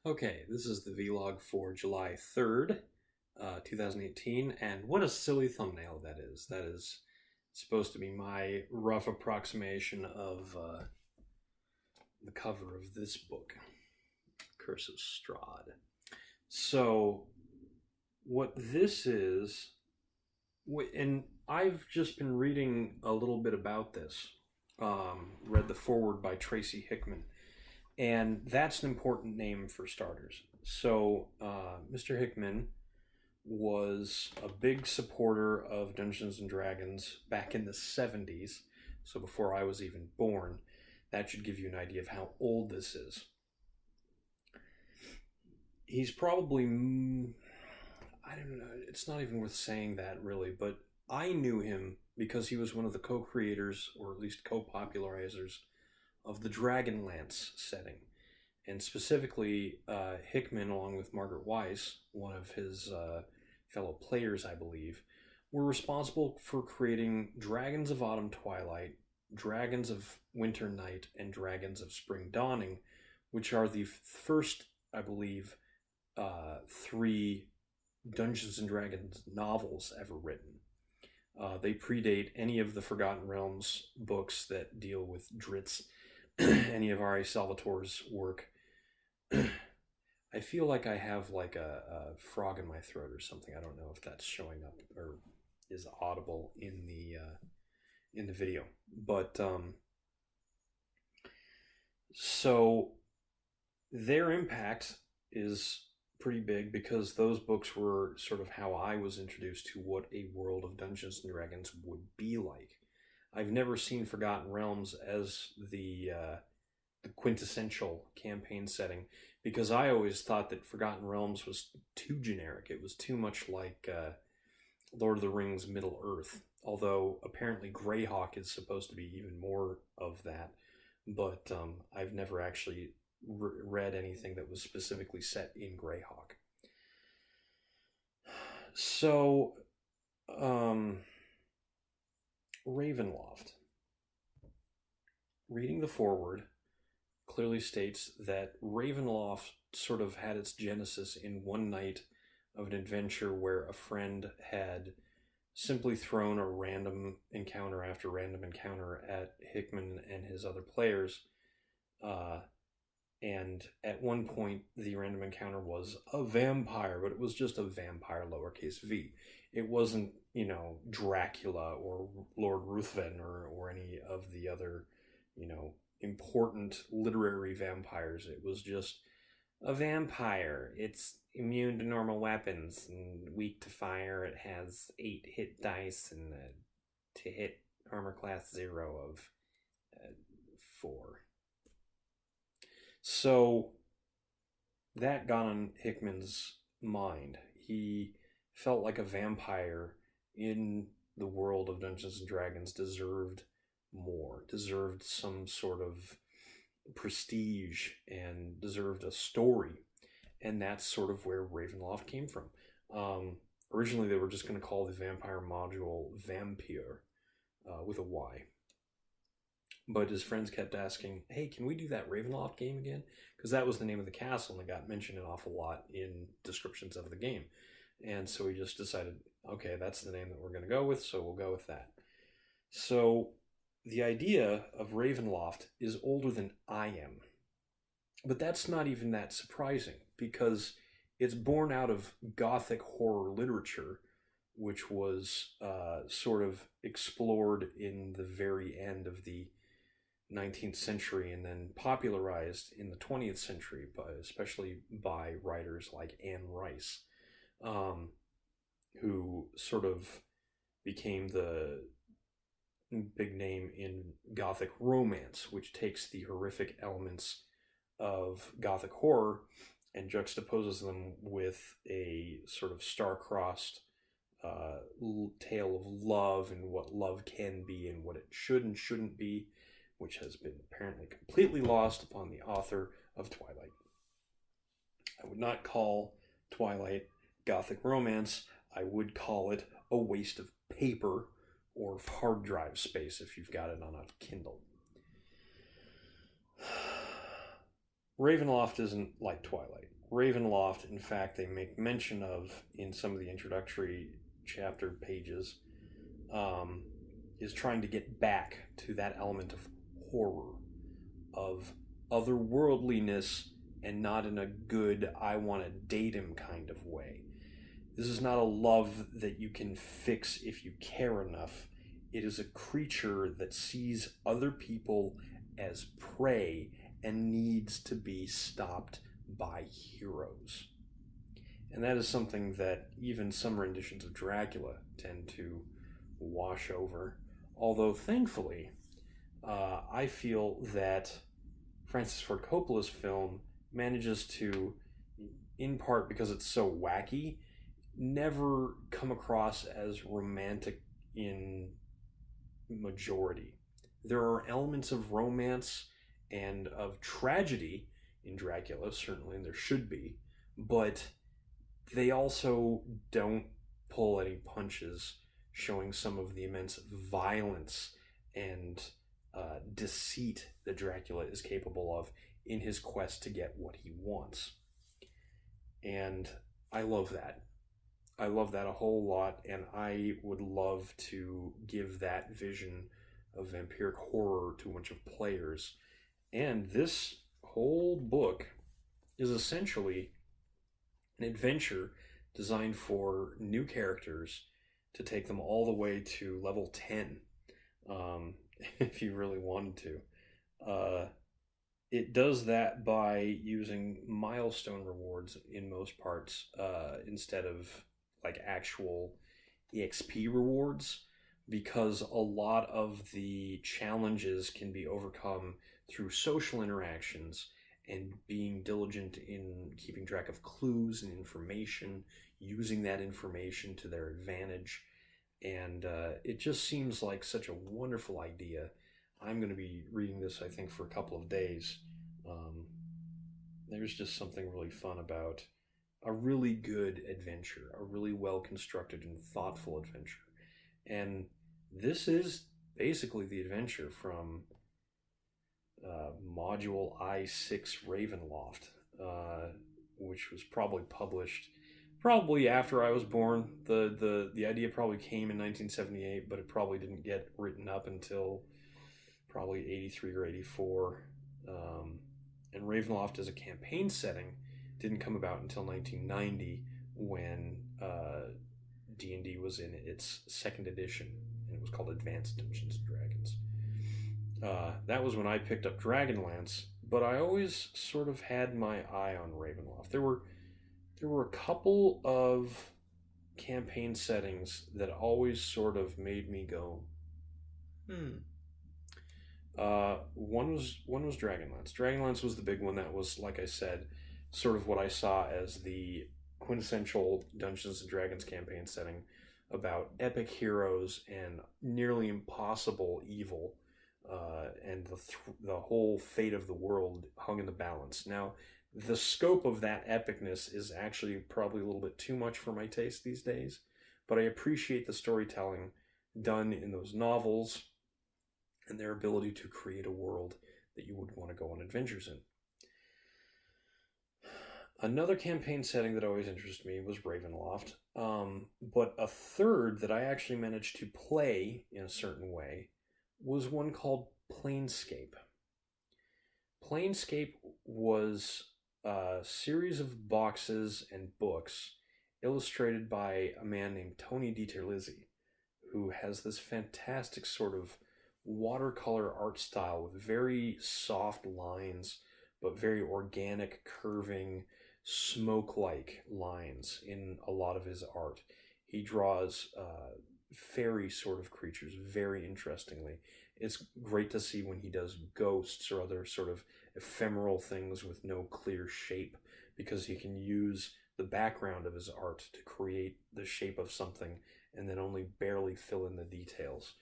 Okay, this is the vlog for July 3rd, 2018, and what a silly thumbnail that is. That is supposed to be my rough approximation of the cover of this book, Curse of Strahd. So, what this is, and I've just been reading a little bit about this, read the foreword by Tracy Hickman. And that's an important name for starters. So, Mr. Hickman was a big supporter of Dungeons and Dragons back in the 70s, so before I was even born. That should give you an idea of how old this is. He's probably, I don't know, it's not even worth saying that really, but I knew him because he was one of the co-creators, or at least co-popularizers, of the Dragonlance setting. And specifically, Hickman, along with Margaret Weiss, one of his fellow players, I believe, were responsible for creating Dragons of Autumn Twilight, Dragons of Winter Night, and Dragons of Spring Dawning, which are the first, I believe, three Dungeons and Dragons novels ever written. They predate any of the Forgotten Realms books that deal with Dritz, any of R.A. Salvatore's work. I feel like I have like a frog in my throat or something. I don't know if that's showing up or is audible in the video. But so their impact is pretty big because those books were sort of how I was introduced to what a world of Dungeons and Dragons would be like. I've never seen Forgotten Realms as the quintessential campaign setting because I always thought that Forgotten Realms was too generic. It was too much like Lord of the Rings Middle Earth, although apparently Greyhawk is supposed to be even more of that, but I've never actually read anything that was specifically set in Greyhawk. So, Ravenloft. Reading the foreword clearly states that Ravenloft sort of had its genesis in one night of an adventure where a friend had simply thrown a random encounter after random encounter at Hickman and his other players. And at one point, the random encounter was a vampire, but it was just a vampire lowercase v. It wasn't, Dracula or Lord Ruthven or any of the other, important literary vampires. It was just a vampire. It's immune to normal weapons and weak to fire. It has 8 hit dice and to hit armor class 0 of 4. So that got on Hickman's mind. He felt like a vampire in the world of Dungeons and Dragons deserved more, deserved some sort of prestige, and deserved a story. And that's sort of where Ravenloft came from. Originally, they were just going to call the vampire module Vampire with a Y. But his friends kept asking, hey, can we do that Ravenloft game again? Because that was the name of the castle, and it got mentioned an awful lot in descriptions of the game. And so he just decided, okay, that's the name that we're going to go with, so we'll go with that. So the idea of Ravenloft is older than I am. But that's not even that surprising, because it's born out of Gothic horror literature, which was sort of explored in the very end of the 19th century and then popularized in the 20th century, especially by writers like Anne Rice, who sort of became the big name in Gothic romance, which takes the horrific elements of Gothic horror and juxtaposes them with a sort of star-crossed tale of love and what love can be and what it should and shouldn't be, which has been apparently completely lost upon the author of Twilight. I would not call Twilight Gothic romance. I would call it a waste of paper or hard drive space if you've got it on a Kindle. Ravenloft isn't like Twilight. Ravenloft, in fact, they make mention of in some of the introductory chapter pages, um, is trying to get back to that element of horror, of otherworldliness, and not in a good, I want to date him kind of way. This is not a love that you can fix if you care enough. It is a creature that sees other people as prey and needs to be stopped by heroes. And that is something that even some renditions of Dracula tend to wash over. Although, thankfully, I feel that Francis Ford Coppola's film manages to, in part because it's so wacky, never come across as romantic in majority. There are elements of romance and of tragedy in Dracula, certainly, and there should be, but they also don't pull any punches, showing some of the immense violence and deceit that Dracula is capable of in his quest to get what he wants. And I love that. I love that a whole lot, and I would love to give that vision of vampiric horror to a bunch of players. And this whole book is essentially an adventure designed for new characters to take them all the way to level 10, if you really wanted to. It does that by using milestone rewards in most parts, instead of like actual EXP rewards, because a lot of the challenges can be overcome through social interactions and being diligent in keeping track of clues and information, using that information to their advantage. And it just seems like such a wonderful idea. I'm going to be reading this, I think, for a couple of days. There's just something really fun about a really good adventure, a really well constructed and thoughtful adventure. And this is basically the adventure from Module I6 Ravenloft, which was probably published probably after I was born. The idea probably came in 1978, but it probably didn't get written up until probably 83 or 84. And Ravenloft as a campaign setting didn't come about until 1990, when D&D was in its second edition, and it was called Advanced Dungeons and Dragons. That was when I picked up Dragonlance, but I always sort of had my eye on Ravenloft. There were a couple of campaign settings that always sort of made me go, one was Dragonlance. Dragonlance was the big one. That was, like I said, sort of what I saw as the quintessential Dungeons and Dragons campaign setting about epic heroes and nearly impossible evil, and the whole fate of the world hung in the balance. Now, the scope of that epicness is actually probably a little bit too much for my taste these days, but I appreciate the storytelling done in those novels and their ability to create a world that you would want to go on adventures in. Another campaign setting that always interested me was Ravenloft, but a third that I actually managed to play in a certain way was one called Planescape. Planescape was a series of boxes and books illustrated by a man named Tony DiTerlizzi, who has this fantastic sort of watercolor art style with very soft lines, but very organic, curving, smoke-like lines in a lot of his art. He draws fairy sort of creatures very interestingly. It's great to see when he does ghosts or other sort of ephemeral things with no clear shape, because he can use the background of his art to create the shape of something and then only barely fill in the details.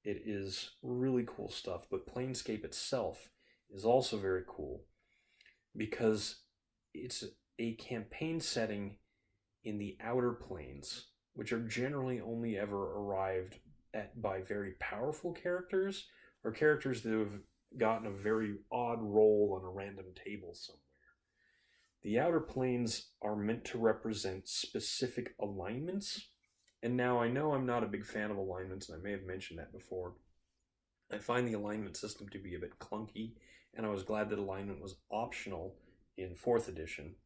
It is really cool stuff, but Planescape itself is also very cool because it's a campaign setting in the outer planes, which are generally only ever arrived at by very powerful characters or characters that have gotten a very odd role on a random table somewhere. The outer planes are meant to represent specific alignments. And now I know I'm not a big fan of alignments, and I may have mentioned that before. I find the alignment system to be a bit clunky, and I was glad that alignment was optional in 4th edition.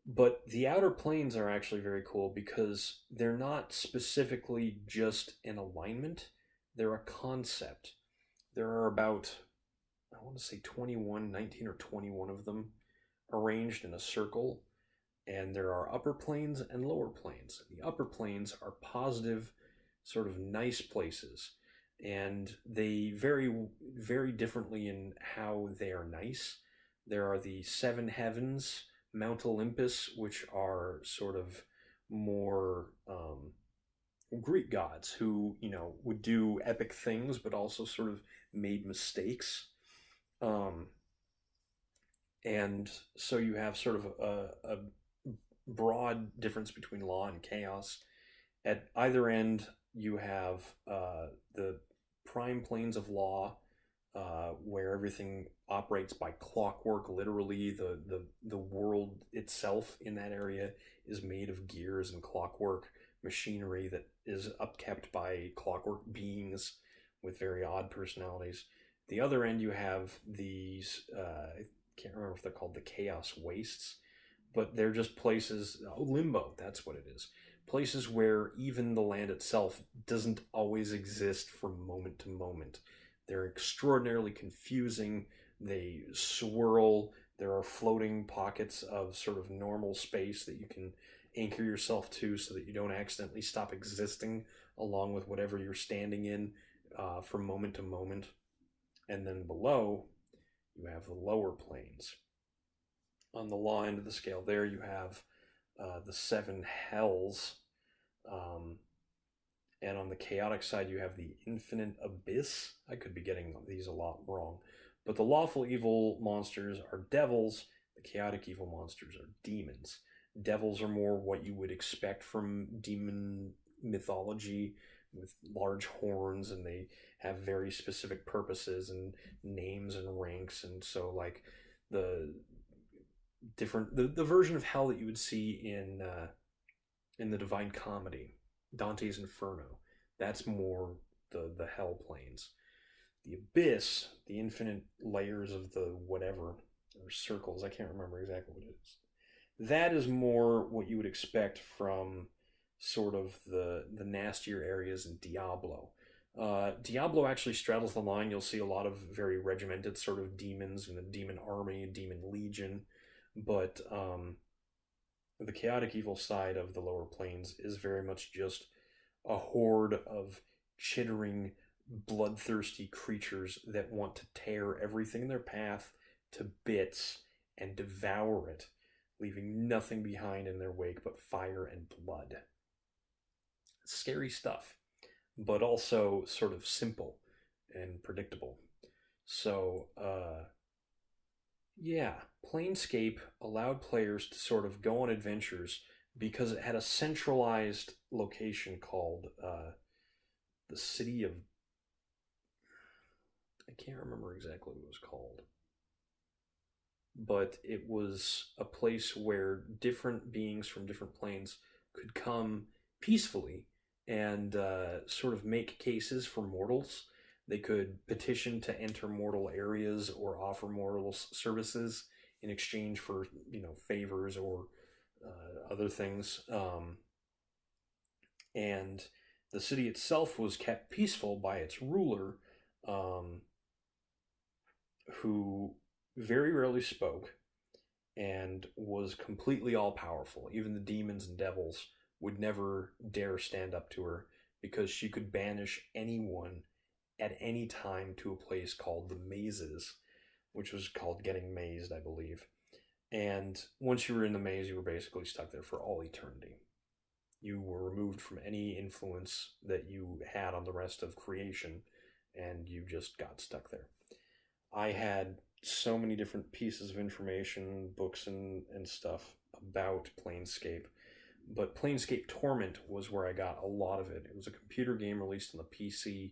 But the outer planes are actually very cool because they're not specifically just an alignment, they're a concept. There are about, I want to say 19 or 21 of them arranged in a circle, and there are upper planes and lower planes. The upper planes are positive, sort of nice places, and they vary differently in how they are nice. There are the 7 heavens, Mount Olympus, which are sort of more Greek gods who, would do epic things, but also sort of made mistakes. Um, and so you have sort of a broad difference between law and chaos. At either end, you have the prime planes of law, where everything operates by clockwork. Literally, the world itself in that area is made of gears and clockwork machinery that is upkept by clockwork beings with very odd personalities. The other end, you have these, I can't remember if they're called the Chaos Wastes, but they're just places, limbo, that's what it is. Places where even the land itself doesn't always exist from moment to moment. They're extraordinarily confusing, they swirl, there are floating pockets of sort of normal space that you can anchor yourself to so that you don't accidentally stop existing along with whatever you're standing in from moment to moment. And then below, you have the lower planes. On the law end of the scale there, you have the 7 hells. And on the chaotic side, you have the infinite abyss. I could be getting these a lot wrong. But the lawful evil monsters are devils. The chaotic evil monsters are demons. Devils are more what you would expect from demon mythology, with large horns, and they have very specific purposes and names and ranks. And so, like, the version of hell that you would see in the Divine Comedy, Dante's Inferno, that's more the hell planes. The abyss, the infinite layers of the whatever, or circles, I can't remember exactly what it is. That is more what you would expect from sort of the nastier areas in Diablo. Diablo actually straddles the line. You'll see a lot of very regimented sort of demons and a demon army, a demon legion, but the chaotic evil side of the lower planes is very much just a horde of chittering, bloodthirsty creatures that want to tear everything in their path to bits and devour it, leaving nothing behind in their wake but fire and blood. Scary stuff, but also sort of simple and predictable. So, yeah, Planescape allowed players to sort of go on adventures because it had a centralized location called the city of... I can't remember exactly what it was called. But it was a place where different beings from different planes could come peacefully and sort of make cases for mortals. They could petition to enter mortal areas or offer mortal services in exchange for, favors or other things. And the city itself was kept peaceful by its ruler, who very rarely spoke and was completely all-powerful. Even the demons and devils would never dare stand up to her because she could banish anyone at any time to a place called the Mazes, which was called Getting Mazed, I believe. And once you were in the maze, you were basically stuck there for all eternity. You were removed from any influence that you had on the rest of creation, and you just got stuck there. I had so many different pieces of information, books and stuff about Planescape, but Planescape Torment was where I got a lot of it. It was a computer game released on the PC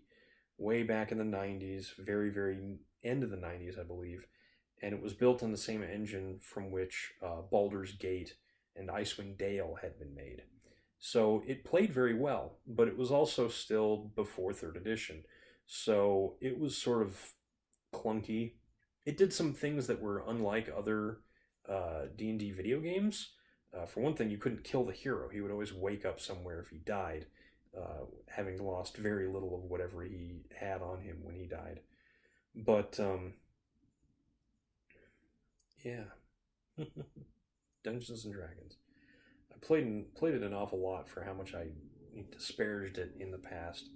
way back in the 90s, very, very end of the 90s, I believe, and it was built on the same engine from which Baldur's Gate and Icewind Dale had been made. So it played very well, but it was also still before third edition. So it was sort of clunky. It did some things that were unlike other D&D video games. For one thing, you couldn't kill the hero. He would always wake up somewhere if he died, having lost very little of whatever he had on him when he died. But, yeah. Dungeons and Dragons. I played it an awful lot for how much I disparaged it in the past,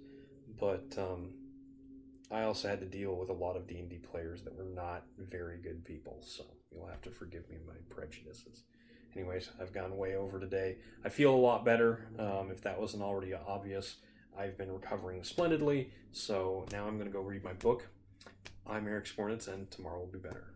but I also had to deal with a lot of D&D players that were not very good people, so you'll have to forgive me my prejudices. Anyways, I've gone way over today. I feel a lot better. If that wasn't already obvious, I've been recovering splendidly, so now I'm going to go read my book. I'm Eric Spornitz, and tomorrow will be better.